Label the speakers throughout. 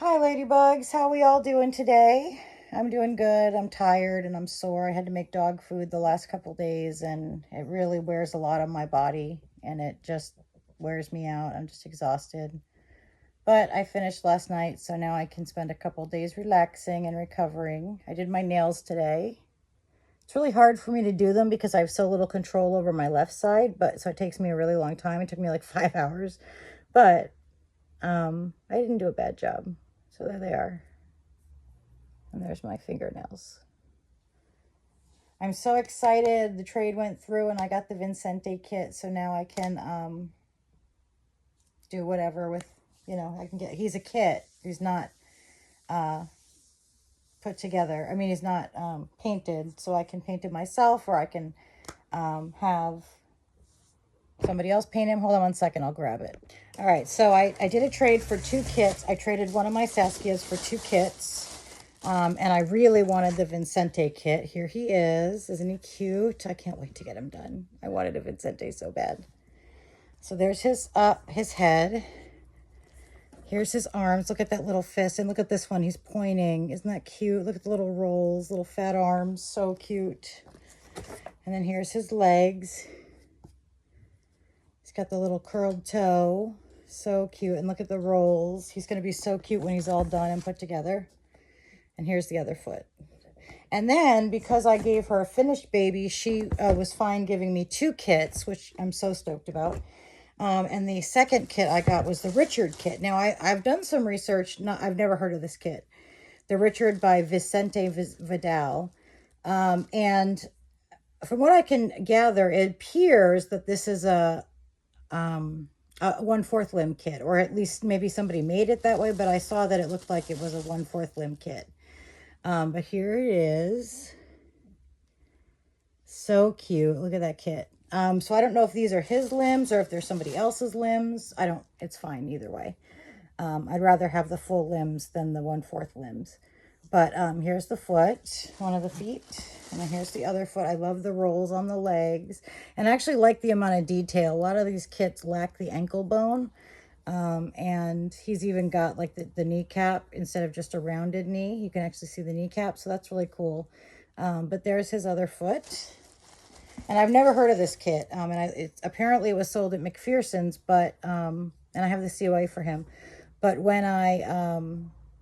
Speaker 1: Hi, ladybugs. How we all doing today? I'm doing good. I'm tired and I'm sore. I had to make dog food the last couple days and it really wears a lot on my body and it just wears me out. I'm just exhausted. But I finished last night, so now I can spend a couple days relaxing and recovering. I did my nails today. It's really hard for me to do them because I have so little control over my left side, but so it takes me a really long time. It took me like 5 hours, but I didn't do a bad job. So there they are. And there's my fingernails. I'm so excited. The trade went through and I got the Vincente kit. So now I can do whatever with, I can get, he's a kit. He's not put together. I mean, he's not painted. So I can paint it myself or I can have somebody else paint him. Hold on one second. I'll grab it. All right. So I did a trade for 2 kits. I traded one of my Saskias for 2 kits. And I really wanted the Vincente kit. Here he is. Isn't he cute? I can't wait to get him done. I wanted a Vincente so bad. So there's his head. Here's his arms. Look at that little fist. And look at this one. He's pointing. Isn't that cute? Look at the little rolls, little fat arms. So cute. And then here's his legs. He's got the little curled toe. So cute. And look at the rolls. He's going to be so cute when he's all done and put together. And here's the other foot. And then because I gave her a finished baby, she was fine giving me 2 kits, which I'm so stoked about. And the second kit I got was the Richard kit. Now, I've done some research. I've never heard of this kit. The Richard by Vicente Vidal. And from what I can gather, it appears that this is a 1/4 limb kit, or at least maybe somebody made it that way, but I saw that it looked like it was a 1/4 limb kit. But here it is. So cute. Look at that kit. So I don't know if these are his limbs or if they're somebody else's limbs. It's fine either way. I'd rather have the full limbs than the 1/4 limbs. But here's the foot, one of the feet. And then here's the other foot. I love the rolls on the legs. And I actually like the amount of detail. A lot of these kits lack the ankle bone. And he's even got like the kneecap instead of just a rounded knee. You can actually see the kneecap. So that's really cool. But there's his other foot. And I've never heard of this kit. Apparently it was sold at McPherson's, but, and I have the COA for him. But when I,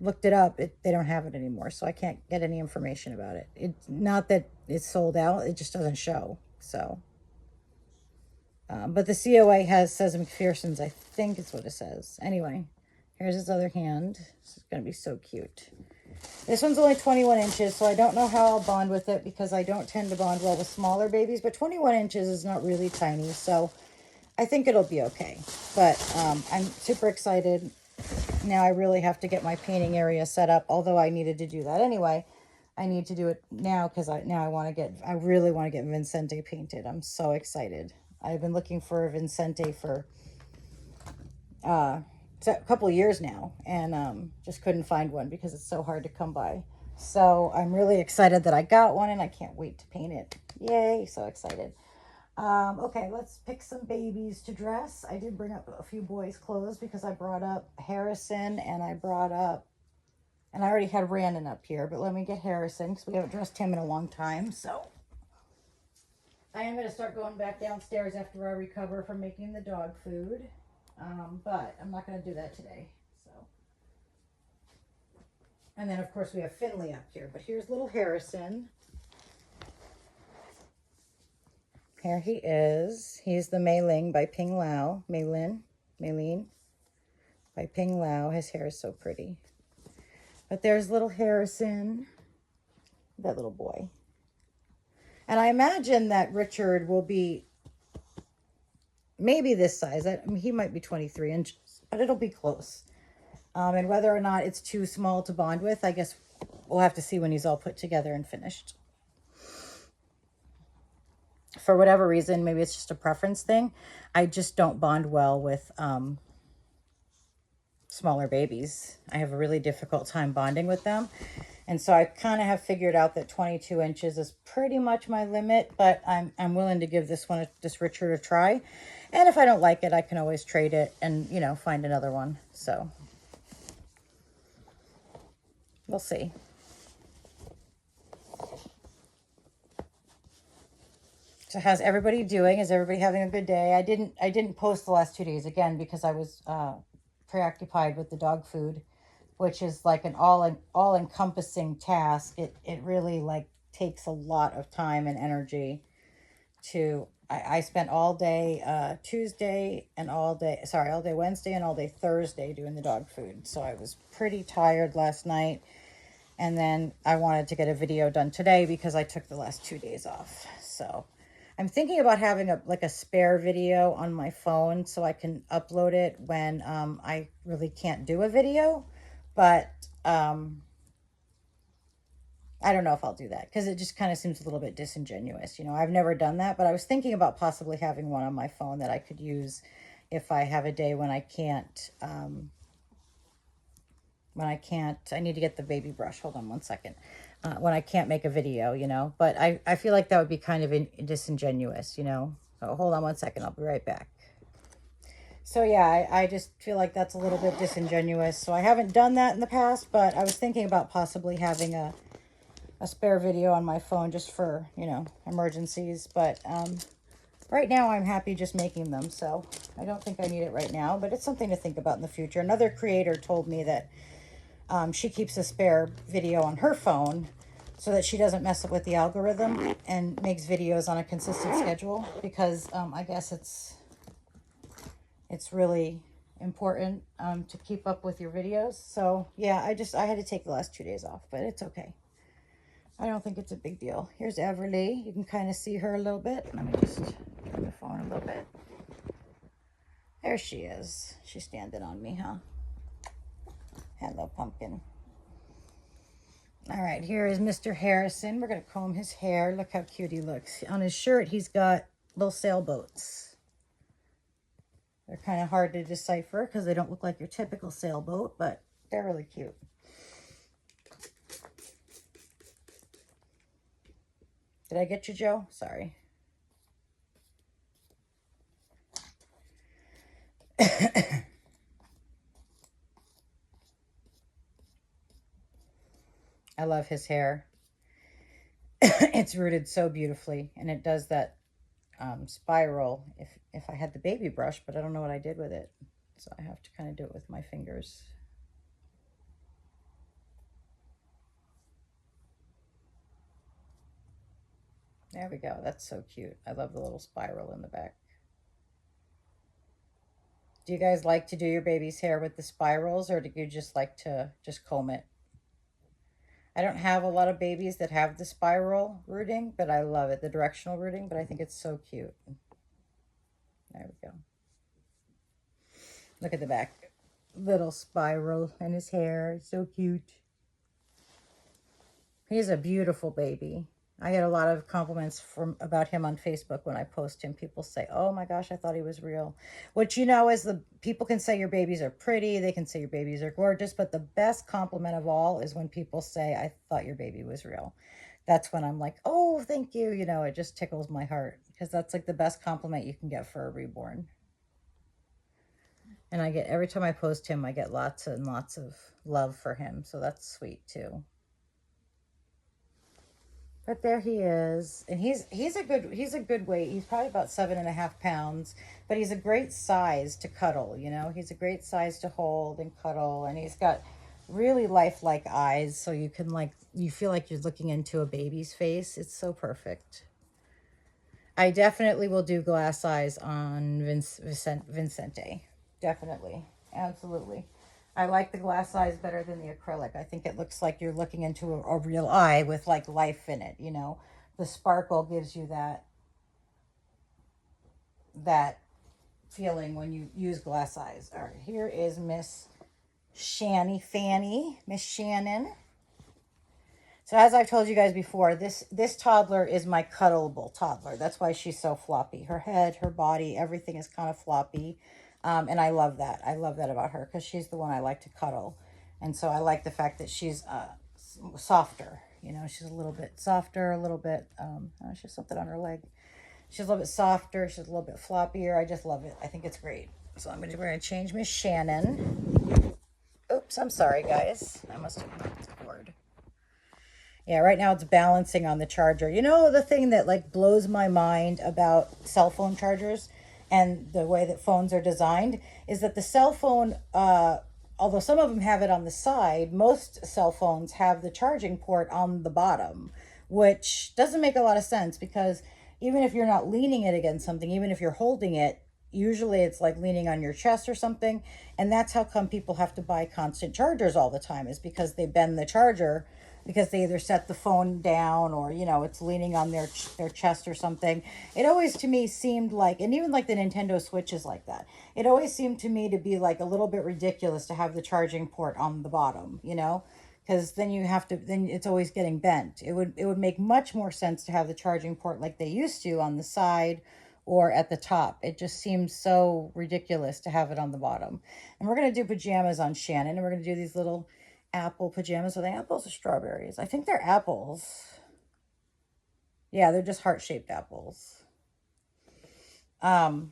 Speaker 1: looked it up, they don't have it anymore. So I can't get any information about it. It's not that it's sold out. It just doesn't show. So, but the COA says McPherson's, I think is what it says. Anyway, here's his other hand. This is going to be so cute. This one's only 21 inches, so I don't know how I'll bond with it because I don't tend to bond well with smaller babies, but 21 inches is not really tiny, so I think it'll be okay. But I'm super excited. Now I really have to get my painting area set up, although I needed to do that anyway. I need to do it now because I really want to get Vincente painted. I'm so excited. I've been looking for a Vincente for a couple of years now and just couldn't find one because it's so hard to come by. So I'm really excited that I got one and I can't wait to paint it. Yay, so excited. Okay, let's pick some babies to dress. I did bring up a few boys' clothes because I brought up Harrison and I already had Randon up here, but let me get Harrison because we haven't dressed him in a long time. So I am going to start going back downstairs after I recover from making the dog food. But I'm not going to do that today. So, and then of course we have Finley up here, but here's little Harrison. Here he is. He's the Mei Ling by Ping Lao. Mei Lin by Ping Lao. His hair is so pretty. But there's little Harrison, that little boy. And I imagine that Richard will be maybe this size. I mean, he might be 23 inches, but it'll be close. And whether or not it's too small to bond with, I guess we'll have to see when he's all put together and finished. For whatever reason, maybe it's just a preference thing. I just don't bond well with smaller babies. I have a really difficult time bonding with them. And so I kind of have figured out that 22 inches is pretty much my limit, but I'm willing to give this Richard a try. And if I don't like it, I can always trade it and, find another one. So We'll see. So how's everybody doing? Is everybody having a good day? I didn't post the last 2 days again because I was preoccupied with the dog food, which is like an all encompassing task. It really like takes a lot of time and energy to. I spent all day Tuesday and all day Wednesday and all day Thursday doing the dog food. So I was pretty tired last night. And then I wanted to get a video done today because I took the last 2 days off. So I'm thinking about having a spare video on my phone so I can upload it when I really can't do a video. But I don't know if I'll do that because it just kind of seems a little bit disingenuous. You know, I've never done that, but I was thinking about possibly having one on my phone that I could use if I have a day when I can't, I need to get the baby brush. Hold on one second. When I can't make a video, you know, but I feel like that would be kind of disingenuous, you know. So hold on one second. I'll be right back. So yeah, I just feel like that's a little bit disingenuous. So I haven't done that in the past, but I was thinking about possibly having a spare video on my phone just for, you know, emergencies. But right now I'm happy just making them. So I don't think I need it right now, but it's something to think about in the future. Another creator told me that she keeps a spare video on her phone so that she doesn't mess up with the algorithm and makes videos on a consistent schedule because I guess it's really important to keep up with your videos. So yeah, I had to take the last 2 days off, but it's okay. I don't think it's a big deal. Here's Everly. You can kind of see her a little bit. Let me just turn the phone a little bit. There she is. She's standing on me, huh? Hello, pumpkin. All right, here is Mr. Harrison. We're going to comb his hair. Look how cute he looks. On his shirt, he's got little sailboats. They're kind of hard to decipher because they don't look like your typical sailboat, but they're really cute. Did I get you, Joe? Sorry. I love his hair. It's rooted so beautifully, and it does that spiral if I had the baby brush, but I don't know what I did with it. So I have to kind of do it with my fingers. There we go. That's so cute. I love the little spiral in the back. Do you guys like to do your baby's hair with the spirals, or do you just like to just comb it? I don't have a lot of babies that have the spiral rooting, but I love it, the directional rooting, but I think it's so cute. There we go. Look at the back. Little spiral in his hair. So cute. He's a beautiful baby. I get a lot of compliments about him on Facebook when I post him. People say, oh my gosh, I thought he was real. Which, you know, is people can say your babies are pretty. They can say your babies are gorgeous. But the best compliment of all is when people say, I thought your baby was real. That's when I'm like, oh, thank you. You know, it just tickles my heart because that's like the best compliment you can get for a reborn. And every time I post him, I get lots and lots of love for him. So that's sweet too. But there he is, and he's a good weight. He's probably about 7.5 pounds, but he's a great size to cuddle. You know, he's a great size to hold and cuddle, and he's got really lifelike eyes, so you feel like you're looking into a baby's face. It's so perfect. I definitely will do glass eyes on Vincente. Definitely, absolutely. I like the glass eyes better than the acrylic. I think it looks like you're looking into a real eye with like life in it, you know. The sparkle gives you that feeling when you use glass eyes. All right, here is Miss Shannon. So as I've told you guys before, this toddler is my cuddleable toddler. That's why she's so floppy. Her head, her body, everything is kind of floppy. And I love that. I love that about her because she's the one I like to cuddle. And so I like the fact that she's softer. You know, she's a little bit softer, a little bit, she has something on her leg. She's a little bit softer. She's a little bit floppier. I just love it. I think it's great. So we're going to change Miss Shannon. Oops, I'm sorry, guys. I must have cord. Yeah, right now it's balancing on the charger. You know, the thing that like blows my mind about cell phone chargers and the way that phones are designed is that the cell phone, although some of them have it on the side, most cell phones have the charging port on the bottom, which doesn't make a lot of sense because even if you're not leaning it against something, even if you're holding it, usually it's like leaning on your chest or something. And that's how come people have to buy constant chargers all the time, is because they bend the charger because they either set the phone down or it's leaning on their chest or something. It always to me seemed like, and even like the Nintendo Switch is like that, it always seemed to me to be like a little bit ridiculous to have the charging port on the bottom, because then then it's always getting bent. It would make much more sense to have the charging port like they used to on the side or at the top. It just seems so ridiculous to have it on the bottom. And we're going to do pajamas on Shannon, and we're going to do these little apple pajamas. Are they apples or strawberries? I think they're apples. Yeah, they're just heart-shaped apples. Because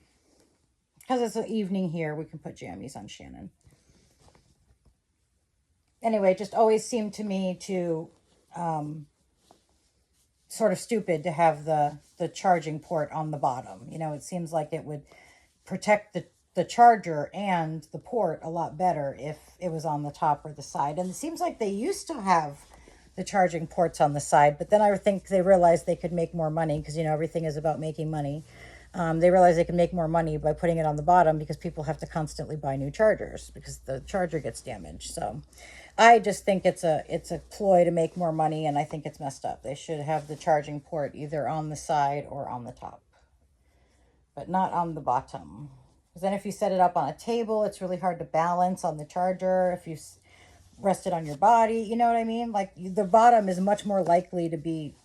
Speaker 1: it's an evening here, we can put jammies on Shannon. Anyway, it just always seemed to me to sort of stupid to have the charging port on the bottom. It seems like it would protect the charger and the port a lot better if it was on the top or the side. And it seems like they used to have the charging ports on the side, but then I think they realized they could make more money because, everything is about making money. They realized they can make more money by putting it on the bottom because people have to constantly buy new chargers because the charger gets damaged. So I just think it's a ploy to make more money, and I think it's messed up. They should have the charging port either on the side or on the top, but not on the bottom. Because then if you set it up on a table, it's really hard to balance on the charger. If you rest it on your body, you know what I mean? Like the bottom is much more likely to be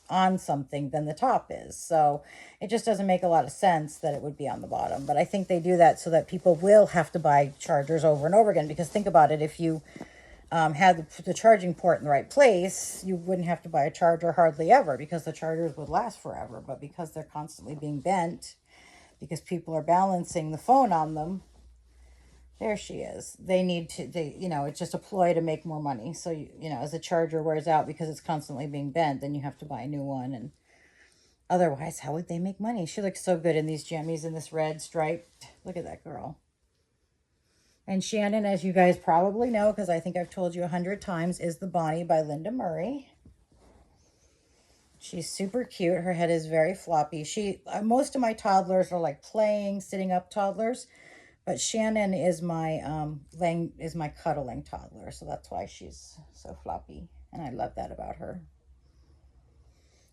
Speaker 1: on something than the top is. So it just doesn't make a lot of sense that it would be on the bottom. But I think they do that so that people will have to buy chargers over and over again. Because think about it, if you had the charging port in the right place, you wouldn't have to buy a charger hardly ever because the chargers would last forever. But because they're constantly being bent, because people are balancing the phone on them, there she is. It's just a ploy to make more money. So, as the charger wears out because it's constantly being bent, then you have to buy a new one. And otherwise, how would they make money? She looks so good in these jammies in this red striped. Look at that girl. And Shannon, as you guys probably know, because I think I've told you 100 times, is the Bonnie by Linda Murray. She's super cute. Her head is very floppy. Most of my toddlers are like playing, sitting up toddlers. But Shannon is my cuddling toddler, so that's why she's so floppy, and I love that about her.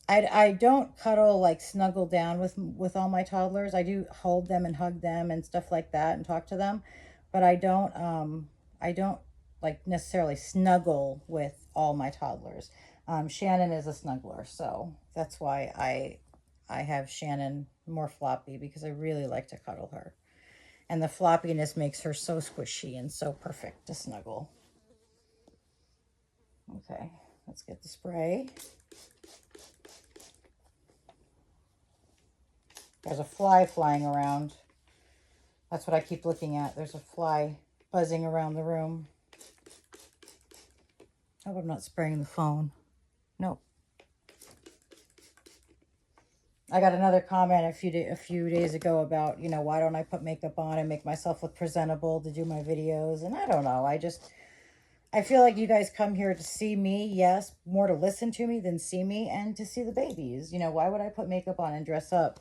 Speaker 1: I don't cuddle like snuggle down with all my toddlers. I do hold them and hug them and stuff like that and talk to them, but I don't like necessarily snuggle with all my toddlers. Shannon is a snuggler, so that's why I have Shannon more floppy, because I really like to cuddle her. And the floppiness makes her so squishy and so perfect to snuggle. Okay, let's get the spray. There's a fly flying around. That's what I keep looking at. There's a fly buzzing around the room. I hope I'm not spraying the phone. Nope. I got another comment a few days ago about, why don't I put makeup on and make myself look presentable to do my videos? And I don't know. I feel like you guys come here to see me, yes, more to listen to me than see me, and to see the babies. Why would I put makeup on and dress up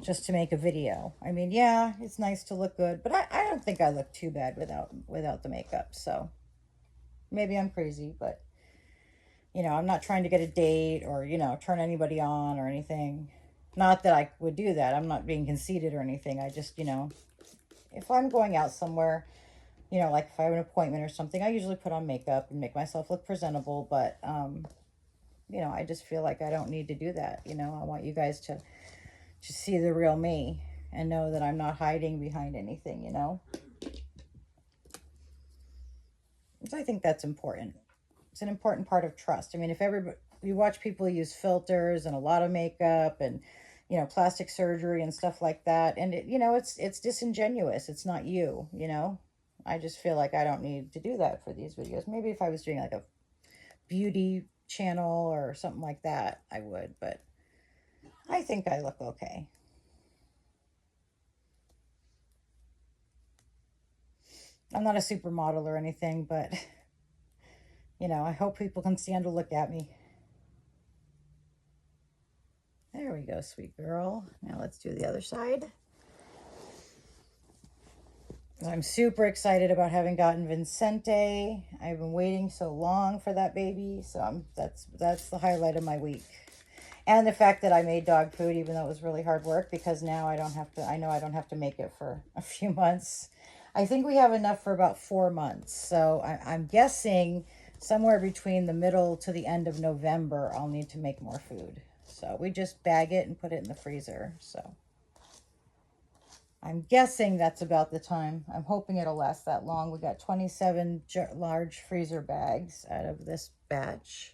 Speaker 1: just to make a video? I mean, yeah, it's nice to look good, but I don't think I look too bad without the makeup. So maybe I'm crazy, but I'm not trying to get a date or, turn anybody on or anything. Not that I would do that. I'm not being conceited or anything. I just, if I'm going out somewhere, like if I have an appointment or something, I usually put on makeup and make myself look presentable. But, I just feel like I don't need to do that. I want you guys to see the real me and know that I'm not hiding behind anything, So I think that's important. It's an important part of trust. I mean, if you watch people use filters and a lot of makeup and, plastic surgery and stuff like that, and it's disingenuous. It's not you, I just feel like I don't need to do that for these videos. Maybe if I was doing like a beauty channel or something like that, I would, but I think I look okay. I'm not a supermodel or anything, but you know, I hope people can stand to look at me. There we go, sweet girl. Now let's do the other side. I'm super excited about having gotten Vincente. I've been waiting so long for that baby, so that's the highlight of my week. And the fact that I made dog food, even though it was really hard work, because now I know I don't have to make it for a few months. I think we have enough for about 4 months. So I'm guessing somewhere between the middle to the end of November, I'll need to make more food. So we just bag it and put it in the freezer. So I'm guessing that's about the time. I'm hoping it'll last that long. We got 27 large freezer bags out of this batch.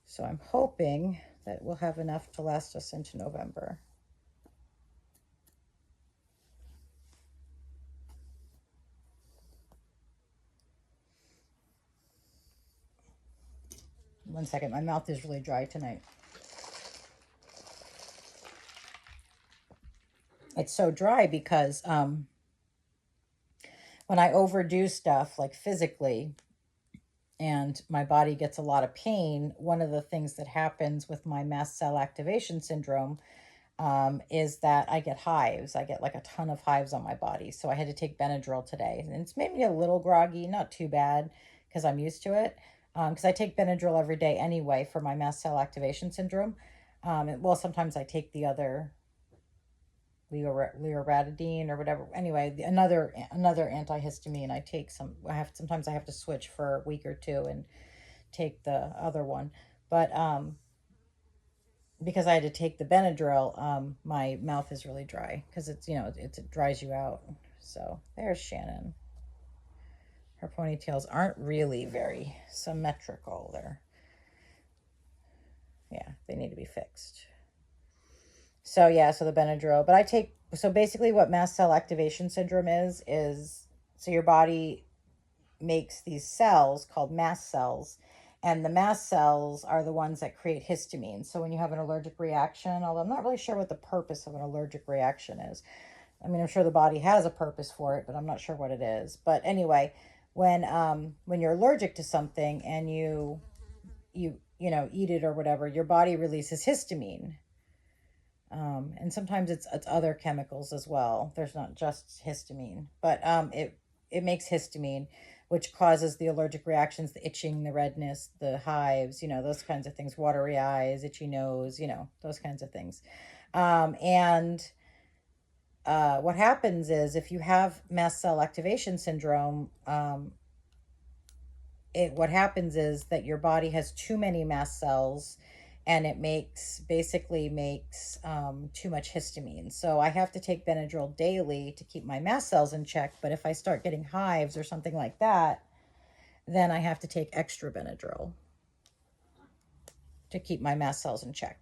Speaker 1: So I'm hoping that we'll have enough to last us into November. One second, my mouth is really dry tonight. It's so dry because when I overdo stuff like physically and my body gets a lot of pain, one of the things that happens with my mast cell activation syndrome is that I get hives. I get like a ton of hives on my body. So I had to take Benadryl today. And it's made me a little groggy, not too bad because I'm used to it. Because I take Benadryl every day anyway for my mast cell activation syndrome. Well, sometimes I take the other Leoradidine or whatever. Anyway, another antihistamine. Sometimes I have to switch for a week or two and take the other one. But because I had to take the Benadryl, my mouth is really dry because it's, it dries you out. So there's Shannon. Her ponytails aren't really very symmetrical. They need to be fixed. So yeah, so the Benadryl, but so basically what mast cell activation syndrome is so your body makes these cells called mast cells, and the mast cells are the ones that create histamine. So when you have an allergic reaction, although I'm not really sure what the purpose of an allergic reaction is. I mean, I'm sure the body has a purpose for it, but I'm not sure what it is. But anyway, when you're allergic to something and you eat it or whatever, your body releases histamine. And sometimes it's other chemicals as well. There's not just histamine, but it makes histamine, which causes the allergic reactions, the itching, the redness, the hives, those kinds of things, watery eyes, itchy nose, those kinds of things. And what happens is if you have mast cell activation syndrome, what happens is that your body has too many mast cells and it basically makes too much histamine. So I have to take Benadryl daily to keep my mast cells in check. But if I start getting hives or something like that, then I have to take extra Benadryl to keep my mast cells in check.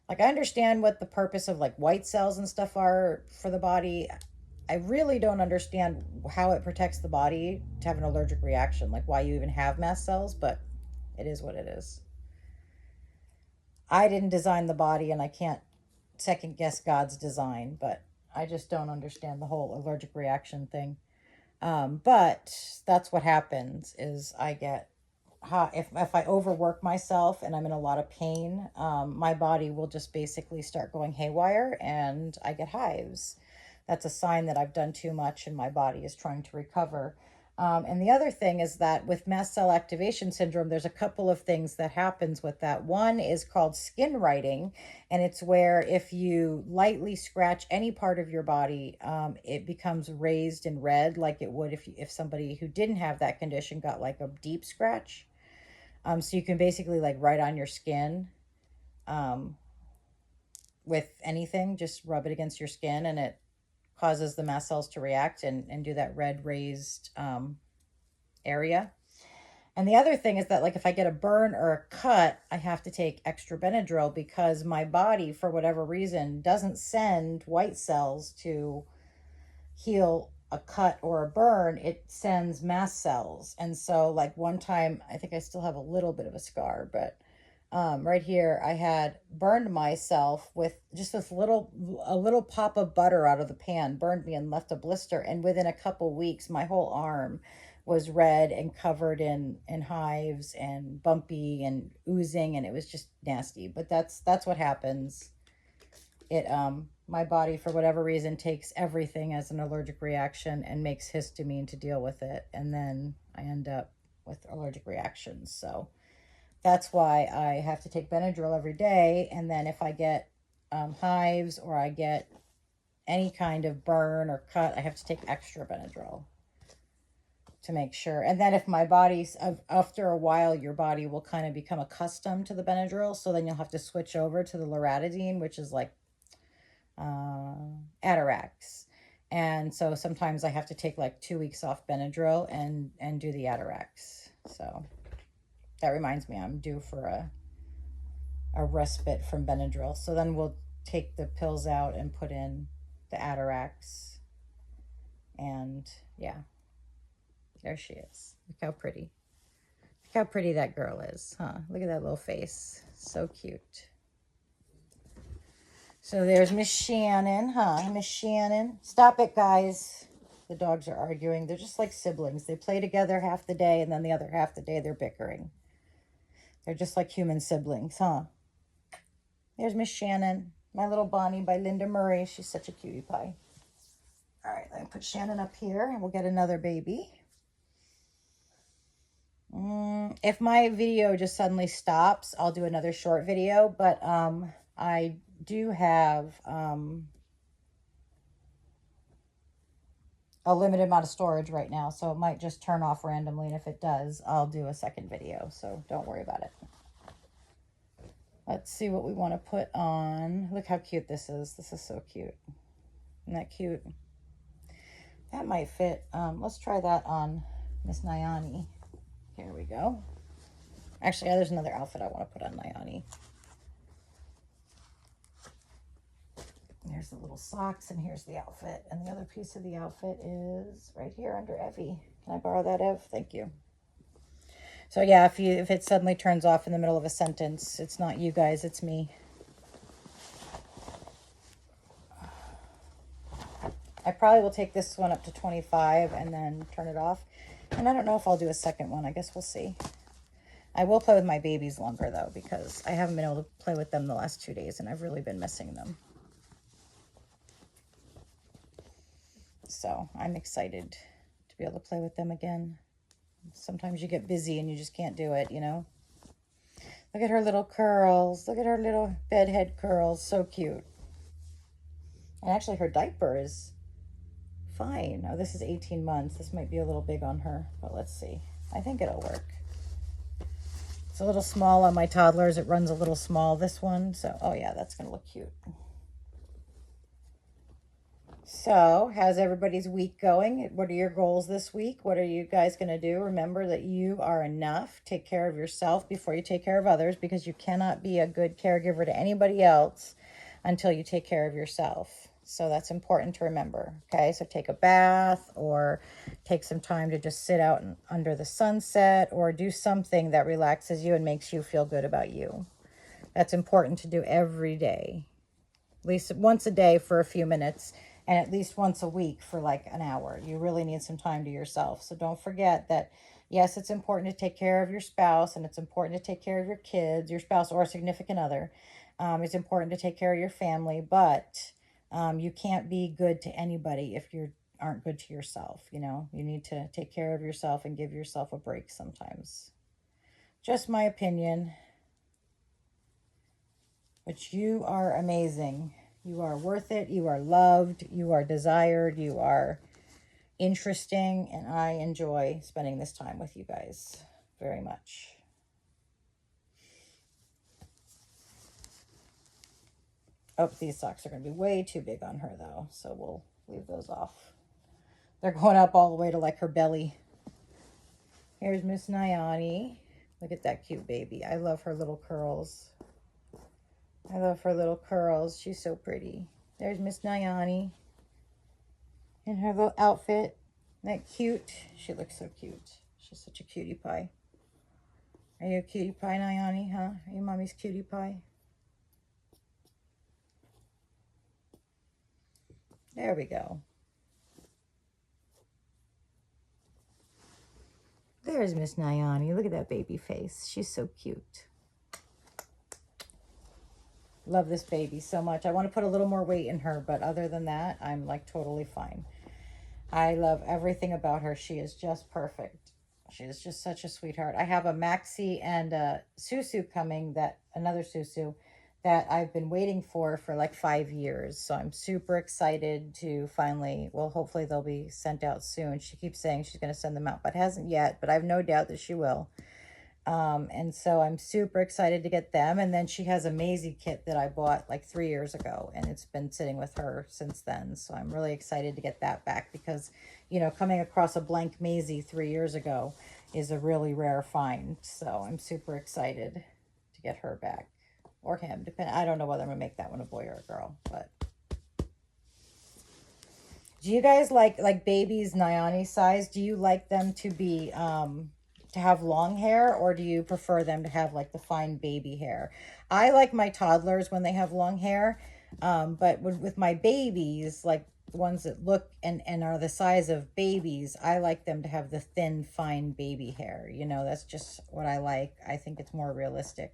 Speaker 1: Like, I understand what the purpose of like white cells and stuff are for the body. I really don't understand how it protects the body to have an allergic reaction, like why you even have mast cells, but it is what it is. I didn't design the body and I can't second guess God's design, but I just don't understand the whole allergic reaction thing. But that's what happens is I get if I overwork myself and I'm in a lot of pain, my body will just basically start going haywire and I get hives. That's a sign that I've done too much and my body is trying to recover. And the other thing is that with mast cell activation syndrome, there's a couple of things that happens with that. One is called skin writing, and it's where if you lightly scratch any part of your body, it becomes raised and red like it would if somebody who didn't have that condition got like a deep scratch. So you can basically like write on your skin with anything, just rub it against your skin and it causes the mast cells to react and do that red raised area. And the other thing is that like if I get a burn or a cut, I have to take extra Benadryl because my body, for whatever reason, doesn't send white cells to heal a cut or a burn, it sends mast cells. And so, like one time, I think I still have a little bit of a scar, but right here, I had burned myself with just a little pop of butter out of the pan, burned me and left a blister. And within a couple weeks, my whole arm was red and covered in hives and bumpy and oozing, and it was just nasty. But that's what happens. It my body, for whatever reason, takes everything as an allergic reaction and makes histamine to deal with it, and then I end up with allergic reactions. So that's why I have to take Benadryl every day. And then if I get hives or I get any kind of burn or cut, I have to take extra Benadryl to make sure. And then if my body's, after a while, your body will kind of become accustomed to the Benadryl. So then you'll have to switch over to the loratadine, which is like Atarax. And so sometimes I have to take like 2 weeks off Benadryl and do the Atarax. So that reminds me, I'm due for a respite from Benadryl. So then we'll take the pills out and put in the Atarax. And yeah, there she is. Look how pretty. Look how pretty that girl is, huh? Look at that little face. So cute. So there's Miss Shannon, huh? Miss Shannon. Stop it, guys. The dogs are arguing. They're just like siblings. They play together half the day, and then the other half the day they're bickering. They're just like human siblings, huh? There's Miss Shannon. My Little Bonnie by Linda Murray. She's such a cutie pie. All right, let me put Shannon up here, and we'll get another baby. If my video just suddenly stops, I'll do another short video, but I do have a limited amount of storage right now, so it might just turn off randomly, and if it does, I'll do a second video, so don't worry about it. Let's see what we want to put on. Look how cute this is. This is so cute. Isn't that cute? That might fit. Let's try that on Miss Nyani. Here we go. Actually, there's another outfit I want to put on Nyani. Here's the little socks, and here's the outfit. And the other piece of the outfit is right here under Evie. Can I borrow that, Ev? Thank you. So yeah, if it suddenly turns off in the middle of a sentence, it's not you guys, it's me. I probably will take this one up to 25 and then turn it off. And I don't know if I'll do a second one. I guess we'll see. I will play with my babies longer, though, because I haven't been able to play with them the last 2 days, and I've really been missing them. So I'm excited to be able to play with them again. Sometimes you get busy and you just can't do it, you know. Look at her little curls. Look at her little bedhead curls. So cute. And actually her diaper is fine. Oh, this is 18 months. This might be a little big on her, but let's see. I think it'll work. It's a little small on my toddlers. It runs a little small, this one. So, oh yeah, that's going to look cute. So, how's everybody's week going? What are your goals this week? What are you guys going to do? Remember that you are enough. Take care of yourself before you take care of others, because you cannot be a good caregiver to anybody else until you take care of yourself. So that's important to remember. Okay, so take a bath or take some time to just sit out under the sunset or do something that relaxes you and makes you feel good about you. That's important to do every day, at least once a day for a few minutes, and at least once a week for like an hour. You really need some time to yourself. So don't forget that, yes, it's important to take care of your spouse, and it's important to take care of your kids, your spouse or a significant other. It's important to take care of your family, but you can't be good to anybody if you aren't good to yourself. You know, you need to take care of yourself and give yourself a break sometimes. Just my opinion. But you are amazing. You are worth it. You are loved. You are desired. You are interesting. And I enjoy spending this time with you guys very much. Oh, these socks are going to be way too big on her, though. So we'll leave those off. They're going up all the way to like her belly. Here's Miss Nyani. Look at that cute baby. I love her little curls. I love her little curls. She's so pretty. There's Miss Nyani. in her little outfit. Isn't that cute? She looks so cute. She's such a cutie pie. Are you a cutie pie, Nayani, huh? Are you mommy's cutie pie? There we go. There's Miss Nayani. Look at that baby face. She's so cute. Love this baby so much. I want to put a little more weight in her, but other than that, I'm like totally fine. I love everything about her. She is just perfect. She is just such a sweetheart. I have a Maxie and a Susu coming, another Susu that I've been waiting for like 5 years. So I'm super excited to finally, well, hopefully they'll be sent out soon. She keeps saying she's going to send them out, but hasn't yet, but I have no doubt that she will. And so I'm super excited to get them. And then she has a Maisie kit that I bought like 3 years ago, and it's been sitting with her since then. So I'm really excited to get that back because, you know, coming across a blank Maisie 3 years ago is a really rare find. So I'm super excited to get her back, or him. I don't know whether I'm gonna make that one a boy or a girl, but. Do you guys like babies Nayani size? Do you like them to be to have long hair, or do you prefer them to have like the fine baby hair? I like my toddlers when they have long hair, but with my babies, like the ones that look and are the size of babies, I like them to have the thin, fine baby hair. You know, that's just what I like. I think it's more realistic.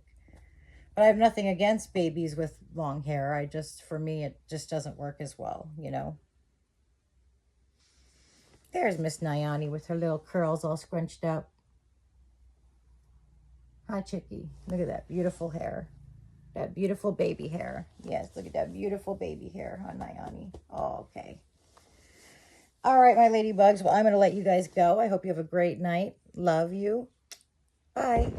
Speaker 1: But I have nothing against babies with long hair. For me, it just doesn't work as well, you know. There's Miss Nayani with her little curls all scrunched up. Hi, Chicky. Look at that beautiful hair. That beautiful baby hair. Yes, look at that beautiful baby hair on Nayani. Oh, okay. All right, my ladybugs. Well, I'm going to let you guys go. I hope you have a great night. Love you. Bye.